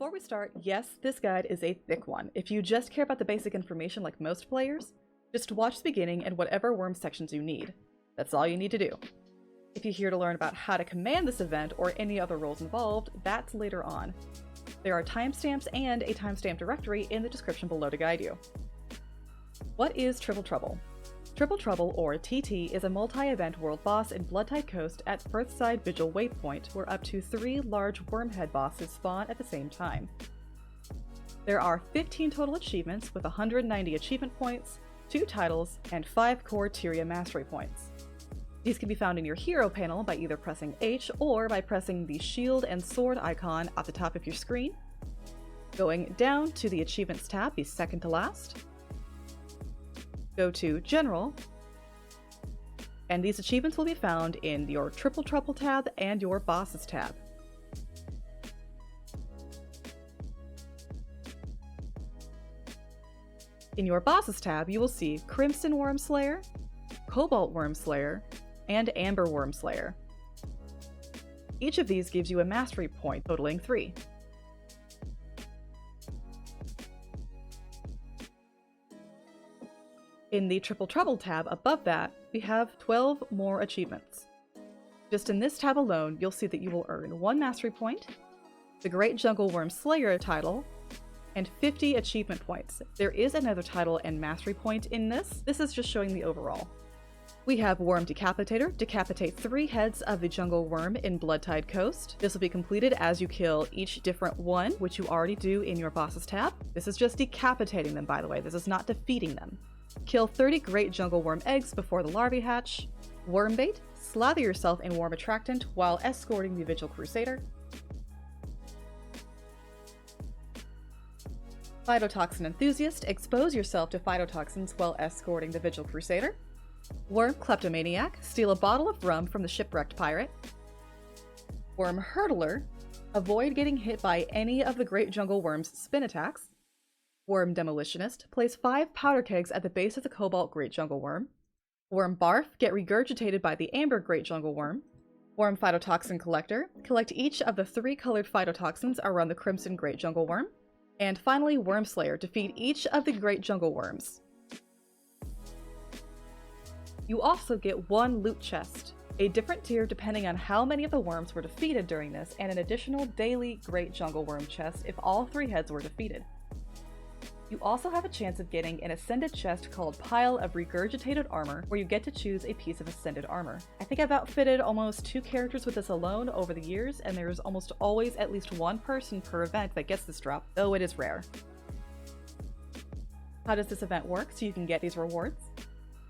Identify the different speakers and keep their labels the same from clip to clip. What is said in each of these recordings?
Speaker 1: Before we start, yes, this guide is a thick one. If you just care about the basic information like most players, just watch the beginning and whatever worm sections you need. That's all you need to do. If you're here to learn about how to command this event or any other roles involved, that's later on. There are timestamps and a timestamp directory in the description below to guide you. What is Triple Trouble? Triple Trouble, or TT, is a multi-event world boss in Bloodtide Coast at Firthside Vigil Waypoint, where up to 3 large wormhead bosses spawn at the same time. There are 15 total achievements with 190 achievement points, 2 titles, and 5 core Tyria mastery points. These can be found in your hero panel by either pressing H or by pressing the shield and sword icon at the top of your screen. Going down to the Achievements tab, the second to last. Go to General, and these achievements will be found in your Triple Trouble tab and your Bosses tab. In your Bosses tab, you will see Crimson Wormslayer, Cobalt Wormslayer, and Amber Wormslayer. Each of these gives you a mastery point, totaling 3. In the Triple Trouble tab above that, we have 12 more achievements. Just in this tab alone, you'll see that you will earn 1 mastery point, the Great Jungle Worm Slayer title, and 50 achievement points. There is another title and mastery point in this. This is just showing the overall. We have Worm Decapitator, decapitate 3 heads of the jungle worm in Bloodtide Coast. This will be completed as you kill each different one, which you already do in your Bosses tab. This is just decapitating them, by the way. This is not defeating them. Kill 30 great jungle worm eggs before the larvae hatch. Worm bait, slather yourself in worm attractant while escorting the Vigil Crusader. Phytotoxin Enthusiast, expose yourself to phytotoxins while escorting the Vigil Crusader. Worm Kleptomaniac, steal a bottle of rum from the shipwrecked pirate. Worm Hurdler, avoid getting hit by any of the great jungle worm's spin attacks. Worm Demolitionist, place 5 powder kegs at the base of the Cobalt Great Jungle Worm. Worm Barf, get regurgitated by the Amber Great Jungle Worm. Worm Phytotoxin Collector, collect each of the 3 colored phytotoxins around the Crimson Great Jungle Worm. And finally, Wormslayer, defeat each of the Great Jungle Worms. You also get 1 loot chest, a different tier depending on how many of the worms were defeated during this, and an additional daily Great Jungle Worm chest if all 3 heads were defeated. You also have a chance of getting an Ascended chest called Pile of Regurgitated Armor, where you get to choose a piece of Ascended armor. I think I've outfitted almost 2 characters with this alone over the years, and there's almost always at least 1 person per event that gets this drop, though it is rare. How does this event work so you can get these rewards?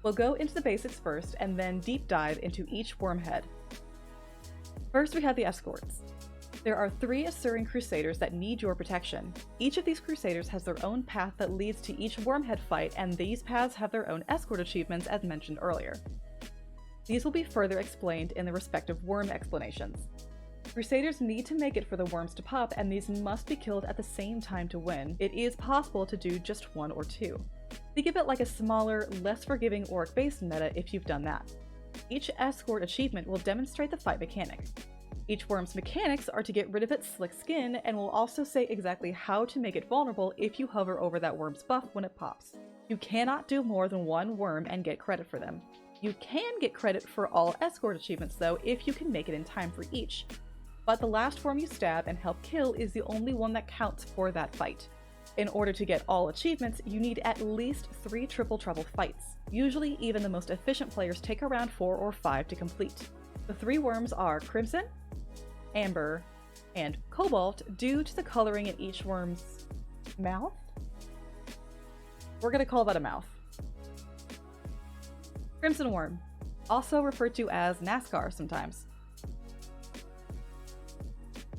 Speaker 1: We'll go into the basics first, and then deep dive into each worm head. First, we have the escorts. There are 3 Assyrian Crusaders that need your protection. Each of these Crusaders has their own path that leads to each wormhead fight, and these paths have their own escort achievements as mentioned earlier. These will be further explained in the respective worm explanations. Crusaders need to make it for the worms to pop, and these must be killed at the same time to win. It is possible to do just 1 or 2. Think of it like a smaller, less forgiving Auric-based meta if you've done that. Each escort achievement will demonstrate the fight mechanic. Each worm's mechanics are to get rid of its slick skin, and will also say exactly how to make it vulnerable if you hover over that worm's buff when it pops. You cannot do more than 1 worm and get credit for them. You can get credit for all escort achievements though if you can make it in time for each, but the last worm you stab and help kill is the only one that counts for that fight. In order to get all achievements, you need at least 3 Triple Trouble fights. Usually even the most efficient players take around 4 or 5 to complete. The 3 worms are Crimson, Amber, and Cobalt due to the coloring in each worm's mouth. We're gonna call that a mouth. Crimson Worm, also referred to as NASCAR sometimes.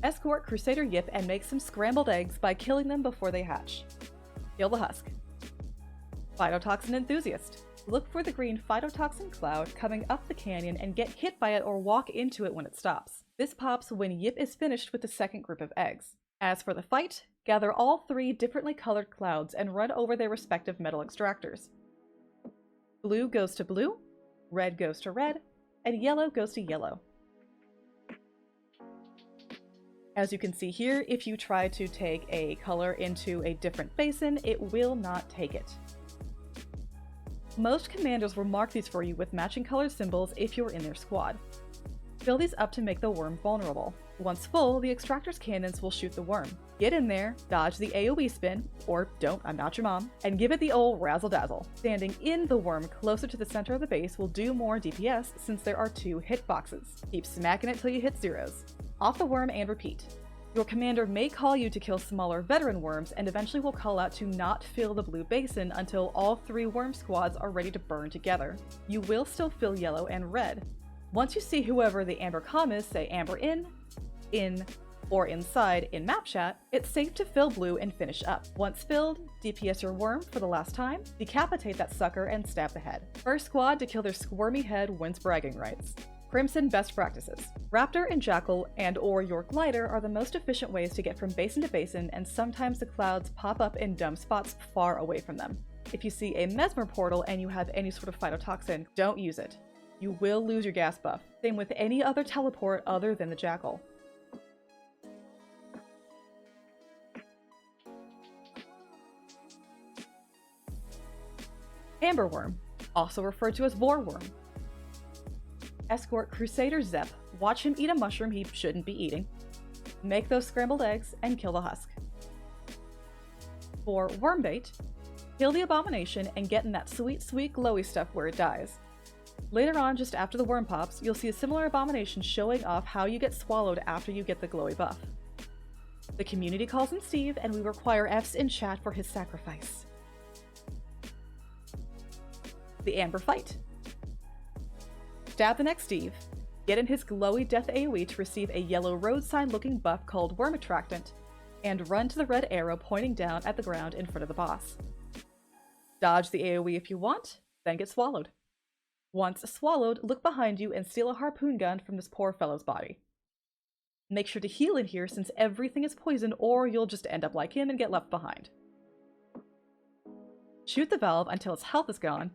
Speaker 1: Escort Crusader Yip and make some scrambled eggs by killing them before they hatch. Kill the husk. Phytotoxin Enthusiast. Look for the green phytotoxin cloud coming up the canyon and get hit by it or walk into it when it stops. This pops when Yip is finished with the second group of eggs. As for the fight, gather all 3 differently colored clouds and run over their respective metal extractors. Blue goes to blue, red goes to red, and yellow goes to yellow. As you can see here, if you try to take a color into a different basin, it will not take it. Most commanders will mark these for you with matching colored symbols if you're in their squad. Fill these up to make the worm vulnerable. Once full, the extractor's cannons will shoot the worm. Get in there, dodge the AoE spin, or don't, I'm not your mom, and give it the old razzle-dazzle. Standing in the worm closer to the center of the base will do more DPS since there are 2 hitboxes. Keep smacking it till you hit zeros. Off the worm and repeat. Your commander may call you to kill smaller veteran worms and eventually will call out to not fill the blue basin until all 3 worm squads are ready to burn together. You will still fill yellow and red. Once you see whoever the amber comm is say amber in, or inside in map chat, it's safe to fill blue and finish up. Once filled, DPS your worm for the last time, decapitate that sucker and stab the head. First squad to kill their squirmy head wins bragging rights. Crimson best practices. Raptor and Jackal and/or your glider are the most efficient ways to get from basin to basin, and sometimes the clouds pop up in dumb spots far away from them. If you see a Mesmer portal and you have any sort of phytotoxin, don't use it. You will lose your gas buff. Same with any other teleport other than the Jackal. Amber Worm, also referred to as Boar Worm. Escort Crusader Zep, watch him eat a mushroom he shouldn't be eating. Make those scrambled eggs and kill the husk. For Worm Bait, kill the abomination and get in that sweet, sweet glowy stuff where it dies. Later on, just after the worm pops, you'll see a similar abomination showing off how you get swallowed after you get the glowy buff. The community calls him Steve, and we require Fs in chat for his sacrifice. The Amber Fight. Stab the next Steve, get in his glowy death AoE to receive a yellow road sign looking buff called Worm Attractant, and run to the red arrow pointing down at the ground in front of the boss. Dodge the AoE if you want, then get swallowed. Once swallowed, look behind you and steal a harpoon gun from this poor fellow's body. Make sure to heal in here since everything is poisoned, or you'll just end up like him and get left behind. Shoot the valve until its health is gone,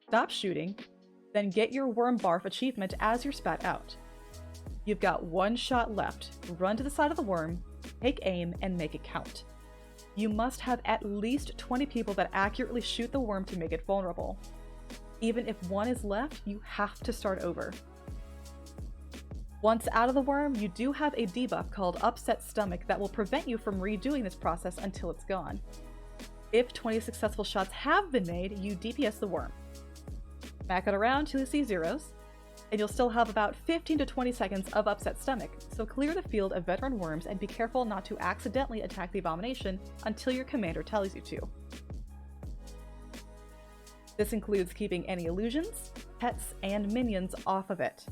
Speaker 1: stop shooting, then get your Worm Barf achievement as you're spat out. You've got 1 shot left. Run to the side of the worm, take aim, and make it count. You must have at least 20 people that accurately shoot the worm to make it vulnerable. Even if 1 is left, you have to start over. Once out of the worm, you do have a debuff called Upset Stomach that will prevent you from redoing this process until it's gone. If 20 successful shots have been made, you DPS the worm. Smack it around till you see zeros, and you'll still have about 15 to 20 seconds of Upset Stomach, so clear the field of veteran worms and be careful not to accidentally attack the abomination until your commander tells you to. This includes keeping any illusions, pets, and minions off of it.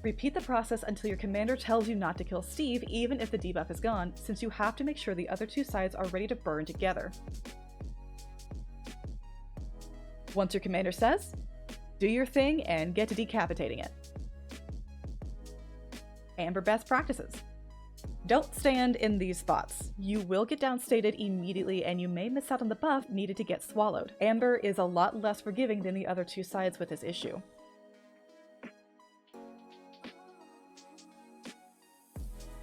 Speaker 1: Repeat the process until your commander tells you not to kill Steve even if the debuff is gone, since you have to make sure the other 2 sides are ready to burn together. Once your commander says, do your thing and get to decapitating it. Amber best practices. Don't stand in these spots. You will get downstated immediately and you may miss out on the buff needed to get swallowed. Amber is a lot less forgiving than the other 2 sides with this issue.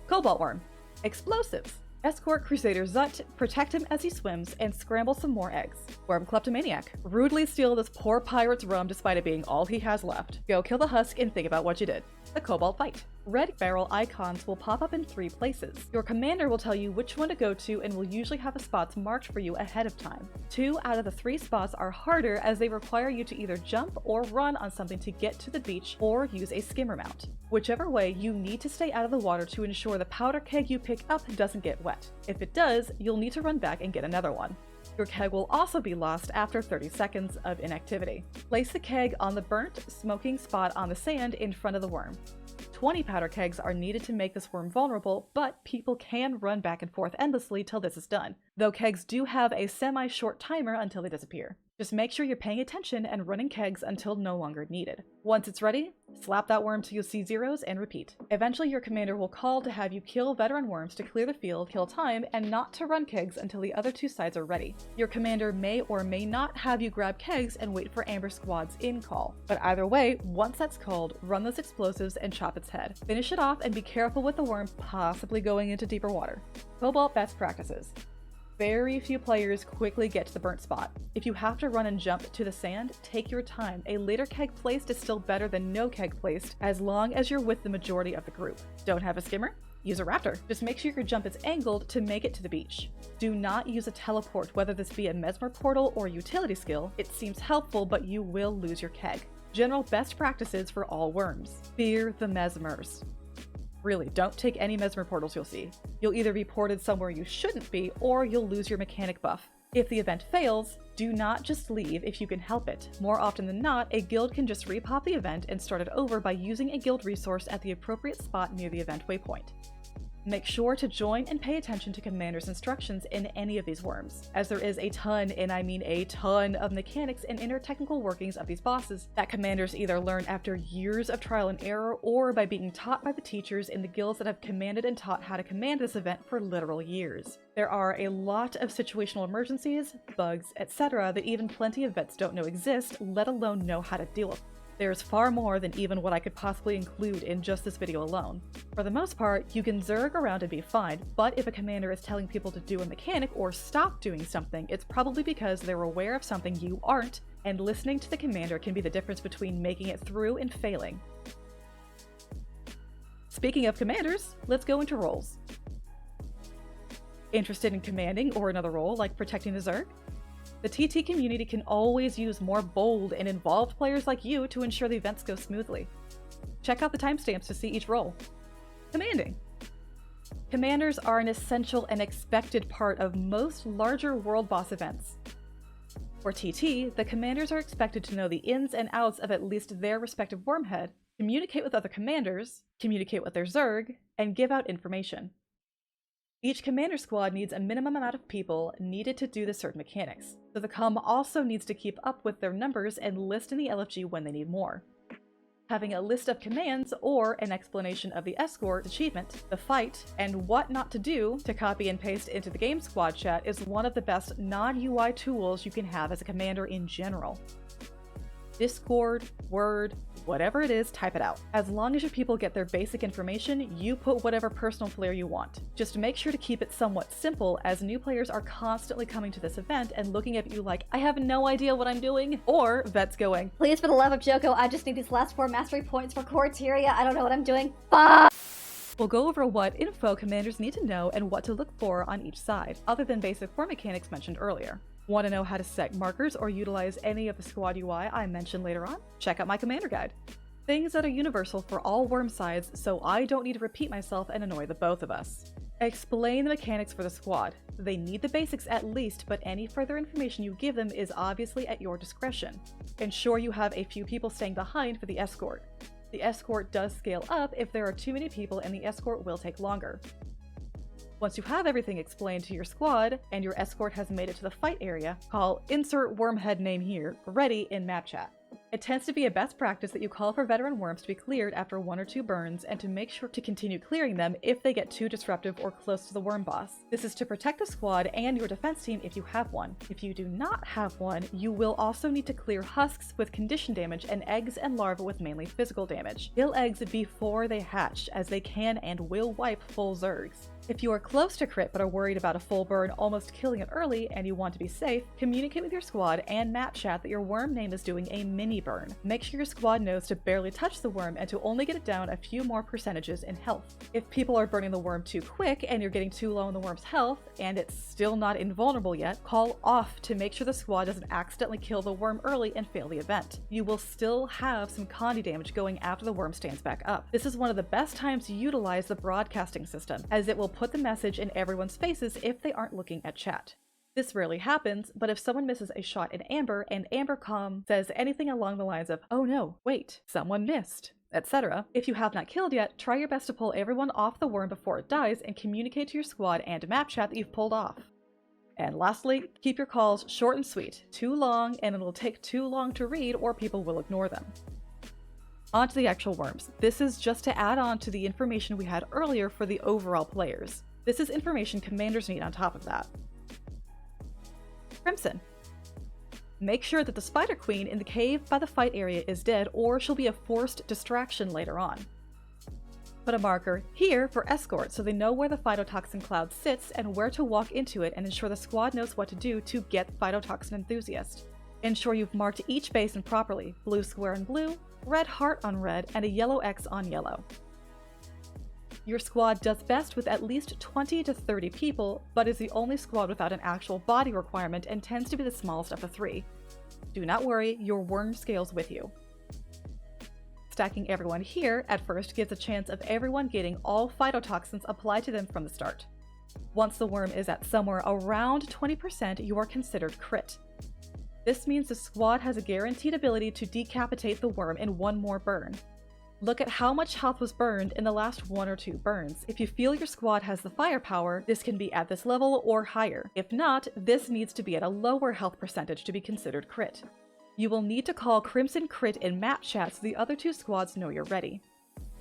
Speaker 1: Cobalt Worm. Explosives. Escort Crusader Zut, protect him as he swims, and scramble some more eggs. Worm Kleptomaniac. Rudely steal this poor pirate's rum despite it being all he has left. Go kill the husk and think about what you did. The Cobalt Fight. Red barrel icons will pop up in 3 places. Your commander will tell you which one to go to and will usually have the spots marked for you ahead of time. 2 out of the 3 spots are harder as they require you to either jump or run on something to get to the beach or use a skimmer mount. Whichever way, you need to stay out of the water to ensure the powder keg you pick up doesn't get wet. If it does, you'll need to run back and get another one. Your keg will also be lost after 30 seconds of inactivity. Place the keg on the burnt, smoking spot on the sand in front of the worm. 20 powder kegs are needed to make this worm vulnerable, but people can run back and forth endlessly till this is done, though kegs do have a semi-short timer until they disappear. Just make sure you're paying attention and running kegs until no longer needed. Once it's ready, slap that worm till you see zeros and repeat. Eventually your commander will call to have you kill veteran worms to clear the field, kill time, and not to run kegs until the other two sides are ready. Your commander may or may not have you grab kegs and wait for Amber Squad's in call. But either way, once that's called, run those explosives and chop its head. Finish it off and be careful with the worm possibly going into deeper water. Cobalt best practices. Very few players quickly get to the burnt spot. If you have to run and jump to the sand, take your time. A later keg placed is still better than no keg placed, as long as you're with the majority of the group. Don't have a skimmer? Use a raptor. Just make sure your jump is angled to make it to the beach. Do not use a teleport, whether this be a mesmer portal or utility skill. It seems helpful, but you will lose your keg. General best practices for all worms. Fear the mesmers. Really, don't take any mesmer portals you'll see. You'll either be ported somewhere you shouldn't be, or you'll lose your mechanic buff. If the event fails, do not just leave if you can help it. More often than not, a guild can just repop the event and start it over by using a guild resource at the appropriate spot near the event waypoint. Make sure to join and pay attention to Commander's instructions in any of these worms, as there is a ton, and I mean a ton, of mechanics and inner technical workings of these bosses that Commanders either learn after years of trial and error or by being taught by the teachers in the guilds that have commanded and taught how to command this event for literal years. There are a lot of situational emergencies, bugs, etc. that even plenty of vets don't know exist, let alone know how to deal with. There's far more than even what I could possibly include in just this video alone. For the most part, you can zerg around and be fine, but if a commander is telling people to do a mechanic or stop doing something, it's probably because they're aware of something you aren't, and listening to the commander can be the difference between making it through and failing. Speaking of commanders, let's go into roles. Interested in commanding or another role like protecting the zerg? The TT community can always use more bold and involved players like you to ensure the events go smoothly. Check out the timestamps to see each role. Commanding. Commanders are an essential and expected part of most larger world boss events. For TT, the commanders are expected to know the ins and outs of at least their respective wormhead, communicate with other commanders, communicate with their zerg, and give out information. Each commander squad needs a minimum amount of people needed to do the certain mechanics, so the comm also needs to keep up with their numbers and list in the LFG when they need more. Having a list of commands or an explanation of the escort, achievement, the fight, and what not to do to copy and paste into the game squad chat is one of the best non-UI tools you can have as a commander in general. Discord, Word, whatever it is, type it out. As long as your people get their basic information, you put whatever personal flair you want. Just make sure to keep it somewhat simple, as new players are constantly coming to this event and looking at you like, I have no idea what I'm doing, or vets going,
Speaker 2: please, for the love of Joko, I just need these last 4 mastery points for Corteria. I don't know what I'm doing. Fuck!
Speaker 1: We'll go over what info commanders need to know and what to look for on each side, other than basic war mechanics mentioned earlier. Want to know how to set markers or utilize any of the squad UI I mentioned later on? Check out my commander guide. Things that are universal for all worm sides, so I don't need to repeat myself and annoy the both of us. Explain the mechanics for the squad. They need the basics at least, but any further information you give them is obviously at your discretion. Ensure you have a few people staying behind for the escort. The escort does scale up if there are too many people, and the escort will take longer. Once you have everything explained to your squad, and your escort has made it to the fight area, call insert wormhead name here ready in map chat. It tends to be a best practice that you call for veteran worms to be cleared after 1 or 2 burns, and to make sure to continue clearing them if they get too disruptive or close to the worm boss. This is to protect the squad and your defense team if you have one. If you do not have one, you will also need to clear husks with condition damage and eggs and larvae with mainly physical damage. Kill eggs before they hatch, as they can and will wipe full zergs. If you are close to crit but are worried about a full burn almost killing it early and you want to be safe, communicate with your squad and map chat that your worm name is doing a mini burn. Make sure your squad knows to barely touch the worm and to only get it down a few more percentages in health. If people are burning the worm too quick and you're getting too low in the worm's health and it's still not invulnerable yet, call off to make sure the squad doesn't accidentally kill the worm early and fail the event. You will still have some Condi damage going after the worm stands back up. This is one of the best times to utilize the broadcasting system, as it will put the message in everyone's faces if they aren't looking at chat. This rarely happens, but if someone misses a shot in Amber and AmberCom says anything along the lines of, oh no, wait, someone missed, etc. If you have not killed yet, try your best to pull everyone off the worm before it dies and communicate to your squad and map chat that you've pulled off. And lastly, keep your calls short and sweet. Too long and it'll take too long to read or people will ignore them. On to the actual worms. This is just to add on to the information we had earlier for the overall players. This is information commanders need on top of that. Crimson. Make sure that the Spider Queen in the cave by the fight area is dead or she'll be a forced distraction later on. Put a marker here for escort so they know where the phytotoxin cloud sits and where to walk into it, and ensure the squad knows what to do to get phytotoxin enthusiast. Ensure you've marked each basin properly, blue square on blue, red heart on red, and a yellow X on yellow. Your squad does best with at least 20 to 30 people, but is the only squad without an actual body requirement and tends to be the smallest of the three. Do not worry, your worm scales with you. Stacking everyone here at first gives a chance of everyone getting all phytotoxins applied to them from the start. Once the worm is at somewhere around 20%, you are considered crit. This means the squad has a guaranteed ability to decapitate the worm in one more burn. Look at how much health was burned in the last 1 or 2 burns. If you feel your squad has the firepower, this can be at this level or higher. If not, this needs to be at a lower health percentage to be considered crit. You will need to call Crimson Crit in map chat so the other 2 squads know you're ready.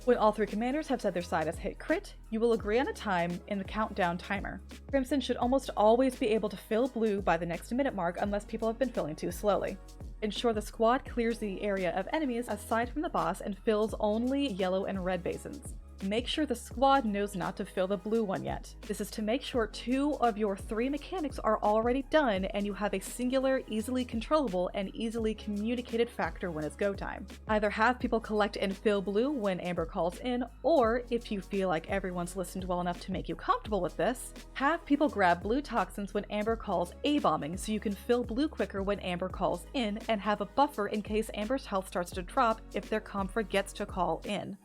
Speaker 1: When all 3 commanders have said their side has hit crit, you will agree on a time in the countdown timer. Crimson should almost always be able to fill blue by the next minute mark unless people have been filling too slowly. Ensure the squad clears the area of enemies aside from the boss and fills only yellow and red basins. Make sure the squad knows not to fill the blue one yet. This is to make sure 2 of your 3 mechanics are already done and you have a singular, easily controllable, and easily communicated factor when it's go time. Either have people collect and fill blue when Amber calls in, or if you feel like everyone's listened well enough to make you comfortable with this, have people grab blue toxins when Amber calls A-bombing so you can fill blue quicker when Amber calls in, and have a buffer in case Amber's health starts to drop if their comm forgets to call in.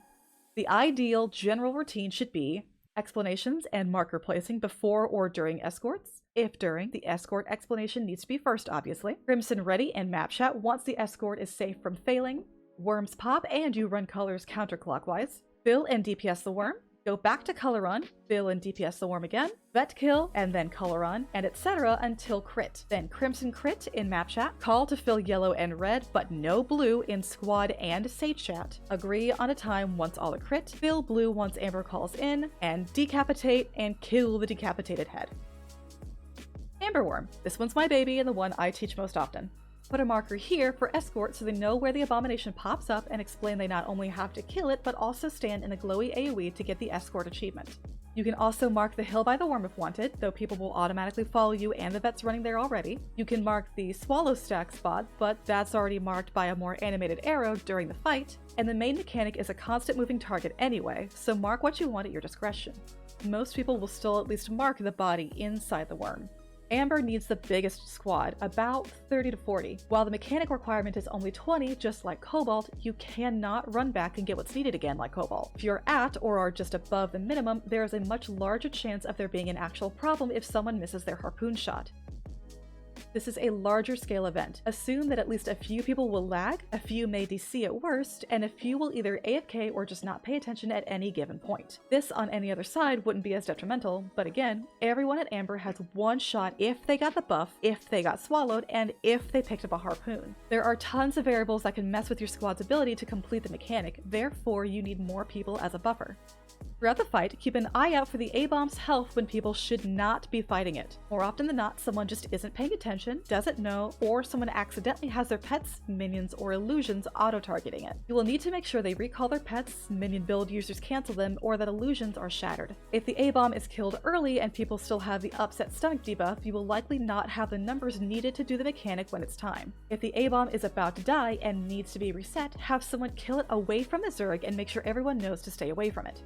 Speaker 1: The ideal general routine should be explanations and marker placing before or during escorts. If during, the escort explanation needs to be first, obviously. Crimson ready and map chat once the escort is safe from failing. Worms pop and you run colors counterclockwise. Fill and DPS the worm. Go back to color run, fill and DPS the worm again, vet kill, and then color run, and etc. until crit. Then Crimson Crit in map chat, call to fill yellow and red, but no blue in squad and sage chat. Agree on a time once all are crit, fill blue once Amber calls in, and decapitate and kill the decapitated head. Amber Worm. This one's my baby and the one I teach most often. Put a marker here for escort so they know where the abomination pops up, and explain they not only have to kill it, but also stand in the glowy AoE to get the escort achievement. You can also mark the hill by the worm if wanted, though people will automatically follow you and the vet's running there already. You can mark the swallow stack spot, but that's already marked by a more animated arrow during the fight, and the main mechanic is a constant moving target anyway, so mark what you want at your discretion. Most people will still at least mark the body inside the worm. Amber needs the biggest squad, about 30 to 40. While the mechanic requirement is only 20, just like Cobalt, you cannot run back and get what's needed again like Cobalt. If you're at or are just above the minimum, there is a much larger chance of there being an actual problem if someone misses their harpoon shot. This is a larger scale event. Assume that at least a few people will lag, a few may DC at worst, and a few will either AFK or just not pay attention at any given point. This on any other side wouldn't be as detrimental, but again, everyone at Amber has one shot if they got the buff, if they got swallowed, and if they picked up a harpoon. There are tons of variables that can mess with your squad's ability to complete the mechanic, therefore you need more people as a buffer. Throughout the fight, keep an eye out for the A-bomb's health when people should not be fighting it. More often than not, someone just isn't paying attention, doesn't know, or someone accidentally has their pets, minions, or illusions auto-targeting it. You will need to make sure they recall their pets, minion build users cancel them, or that illusions are shattered. If the A-bomb is killed early and people still have the upset stomach debuff, you will likely not have the numbers needed to do the mechanic when it's time. If the A-bomb is about to die and needs to be reset, have someone kill it away from the Zerg and make sure everyone knows to stay away from it.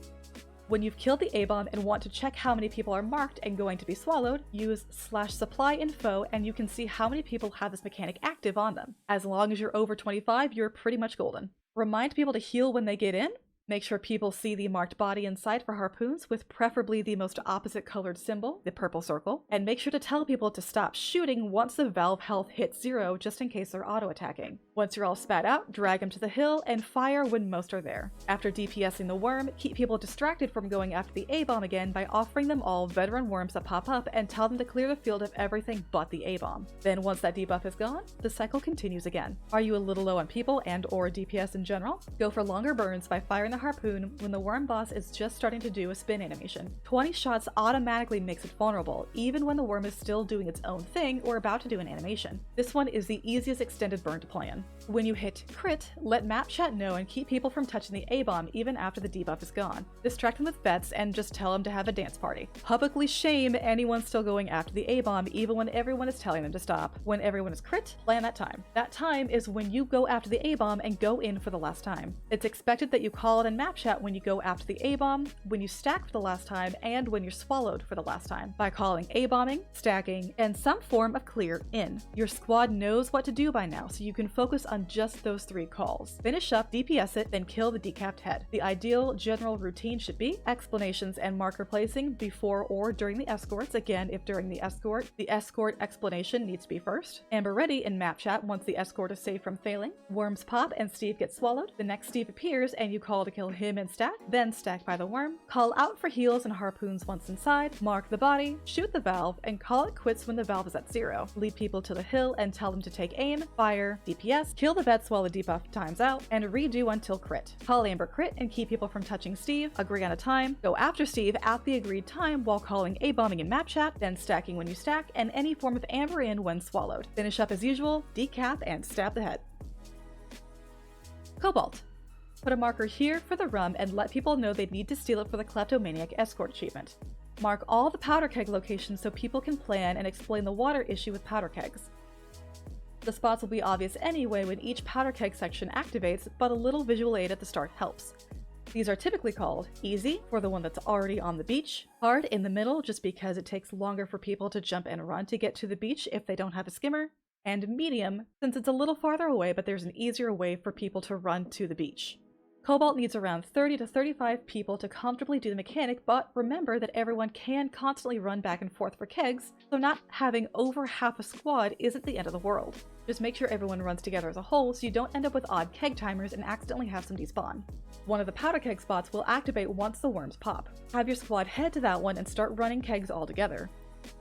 Speaker 1: When you've killed the A-bomb and want to check how many people are marked and going to be swallowed, use /supply info and you can see how many people have this mechanic active on them. As long as you're over 25, you're pretty much golden. Remind people to heal when they get in, Make sure people see the marked body in sight for harpoons, with preferably the most opposite colored symbol, the purple circle, and make sure to tell people to stop shooting once the valve health hits 0 just in case they're auto-attacking. Once you're all spat out, drag them to the hill and fire when most are there. After DPSing the worm, keep people distracted from going after the A-bomb again by offering them all veteran worms that pop up and tell them to clear the field of everything but the A-bomb. Then once that debuff is gone, the cycle continues again. Are you a little low on people and or DPS in general? Go for longer burns by firing the harpoon when the worm boss is just starting to do a spin animation. 20 shots automatically makes it vulnerable, even when the worm is still doing its own thing or about to do an animation. This one is the easiest extended burn to plan. When you hit crit, let map chat know and keep people from touching the A-bomb even after the debuff is gone. Distract them with bets and just tell them to have a dance party. Publicly shame anyone still going after the A-bomb even when everyone is telling them to stop. When everyone is crit, plan that time. That time is when you go after the A-bomb and go in for the last time. It's expected that you call it in map chat when you go after the A-bomb, when you stack for the last time, and when you're swallowed for the last time, by calling A-bombing, stacking, and some form of clear in. Your squad knows what to do by now, so you can focus on just those 3 calls. Finish up, DPS it, then kill the decapped head. The ideal general routine should be explanations and marker placing before or during the escorts. Again, if during the escort explanation needs to be first. Amber ready in map chat once the escort is safe from failing. Worms pop and Steve gets swallowed. The next Steve appears and you call to kill him and stack, then stack by the worm. Call out for heals and harpoons once inside. Mark the body, shoot the valve, and call it quits when the valve is at 0. Lead people to the hill and tell them to take aim, fire, DPS, kill the vets while the debuff times out, and redo until crit. Call Amber crit and keep people from touching Steve. Agree on a time. Go after Steve at the agreed time while calling A-bombing in map chat, then stacking when you stack, and any form of amber in when swallowed. Finish up as usual, decap, and stab the head. Cobalt. Put a marker here for the rum and let people know they need to steal it for the Kleptomaniac Escort achievement. Mark all the powder keg locations so people can plan and explain the water issue with powder kegs. The spots will be obvious anyway when each powder keg section activates, but a little visual aid at the start helps. These are typically called easy, for the one that's already on the beach, hard in the middle just because it takes longer for people to jump and run to get to the beach if they don't have a skimmer, and medium since it's a little farther away but there's an easier way for people to run to the beach. Cobalt needs around 30 to 35 people to comfortably do the mechanic, but remember that everyone can constantly run back and forth for kegs, so not having over half a squad isn't the end of the world. Just make sure everyone runs together as a whole so you don't end up with odd keg timers and accidentally have some despawn. One of the powder keg spots will activate once the worms pop. Have your squad head to that one and start running kegs all together.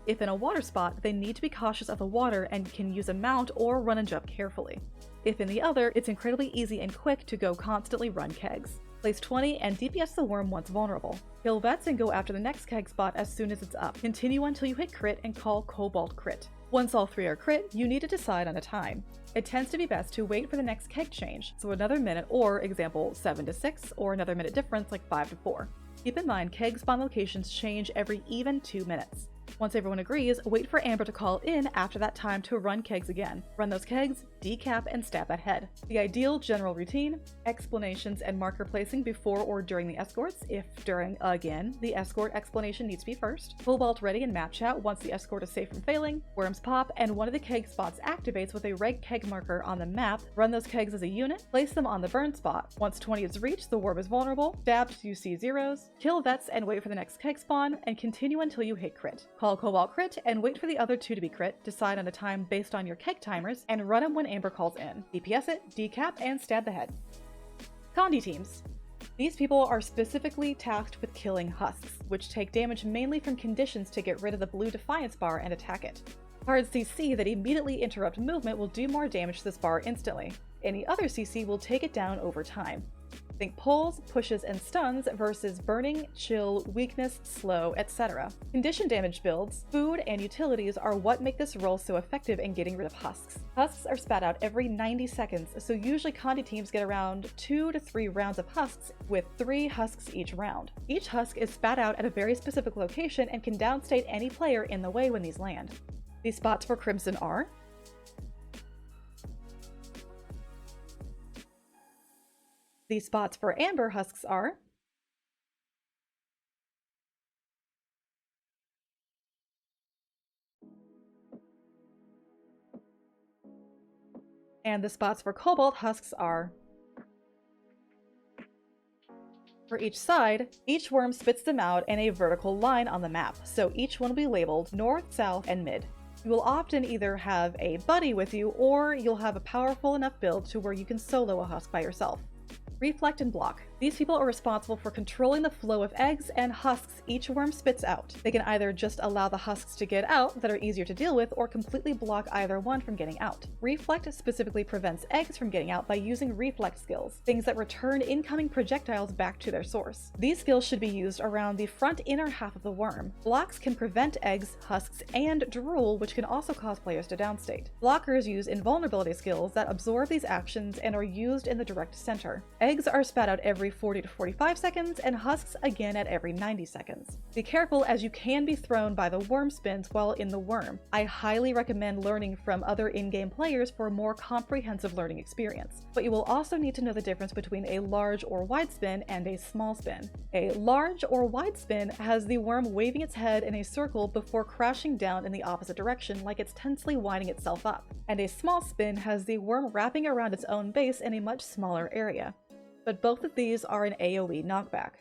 Speaker 1: If in a water spot, they need to be cautious of the water and can use a mount or run and jump carefully. If in the other, it's incredibly easy and quick to go constantly run kegs. Place 20 and DPS the worm once vulnerable. Kill vets and go after the next keg spot as soon as it's up. Continue until you hit crit and call Cobalt crit. Once all 3 are crit, you need to decide on a time. It tends to be best to wait for the next keg change, so another minute or, example, 7 to 6, or another minute difference like 5 to 4. Keep in mind keg spawn locations change every even 2 minutes. Once everyone agrees, wait for Amber to call in after that time to run kegs again. Run those kegs, decap, and stab that head. The ideal general routine: explanations and marker placing before or during the escorts. If during, again, the escort explanation needs to be first. Cobalt ready in map chat once the escort is safe from failing. Worms pop, and one of the keg spots activates with a red keg marker on the map. Run those kegs as a unit. Place them on the burn spot. Once 20 is reached, the worm is vulnerable. Stab till you see zeros. Kill vets and wait for the next keg spawn, and continue until you hit crit. Call Cobalt crit and wait for the other 2 to be crit, decide on a time based on your keg timers, and run them when Amber calls in. DPS it, decap, and stab the head. Condi teams. These people are specifically tasked with killing husks, which take damage mainly from conditions to get rid of the blue defiance bar and attack it. Cards CC that immediately interrupt movement will do more damage to this bar instantly. Any other CC will take it down over time. Think pulls, pushes, and stuns versus burning, chill, weakness, slow, etc. Condition damage builds, food, and utilities are what make this role so effective in getting rid of husks. Husks are spat out every 90 seconds, so usually Condi teams get around 2 to 3 rounds of husks, with 3 husks each round. Each husk is spat out at a very specific location and can downstate any player in the way when these land. These spots for Crimson are These spots for Amber husks are and the spots for Cobalt husks are For each side, each worm spits them out in a vertical line on the map, so each one will be labeled north, south, and mid. You will often either have a buddy with you, or you'll have a powerful enough build to where you can solo a husk by yourself. Reflect and block. These people are responsible for controlling the flow of eggs and husks each worm spits out. They can either just allow the husks to get out that are easier to deal with, or completely block either one from getting out. Reflect specifically prevents eggs from getting out by using reflect skills, things that return incoming projectiles back to their source. These skills should be used around the front inner half of the worm. Blocks can prevent eggs, husks, and drool, which can also cause players to downstate. Blockers use invulnerability skills that absorb these actions and are used in the direct center. Eggs are spat out every 40 to 45 seconds, and husks again at every 90 seconds. Be careful, as you can be thrown by the worm spins while in the worm. I highly recommend learning from other in-game players for a more comprehensive learning experience, but you will also need to know the difference between a large or wide spin and a small spin. A large or wide spin has the worm waving its head in a circle before crashing down in the opposite direction like it's tensely winding itself up, and a small spin has the worm wrapping around its own base in a much smaller area. But both of these are an AoE knockback.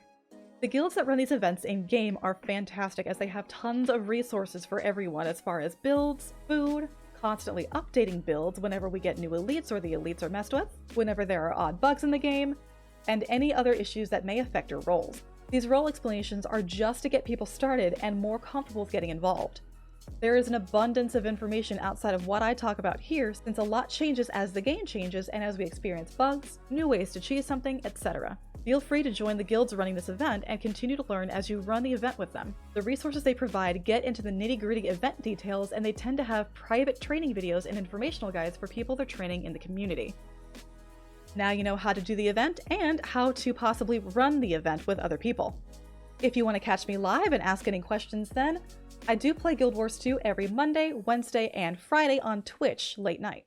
Speaker 1: The guilds that run these events in-game are fantastic, as they have tons of resources for everyone as far as builds, food, constantly updating builds whenever we get new elites or the elites are messed with, whenever there are odd bugs in the game, and any other issues that may affect your roles. These role explanations are just to get people started and more comfortable with getting involved. There is an abundance of information outside of what I talk about here, since a lot changes as the game changes and as we experience bugs, new ways to cheese something, etc. Feel free to join the guilds running this event and continue to learn as you run the event with them. The resources they provide get into the nitty-gritty event details, and they tend to have private training videos and informational guides for people they're training in the community. Now you know how to do the event and how to possibly run the event with other people. If you want to catch me live and ask any questions then, I do play Guild Wars 2 every Monday, Wednesday, and Friday on Twitch late night.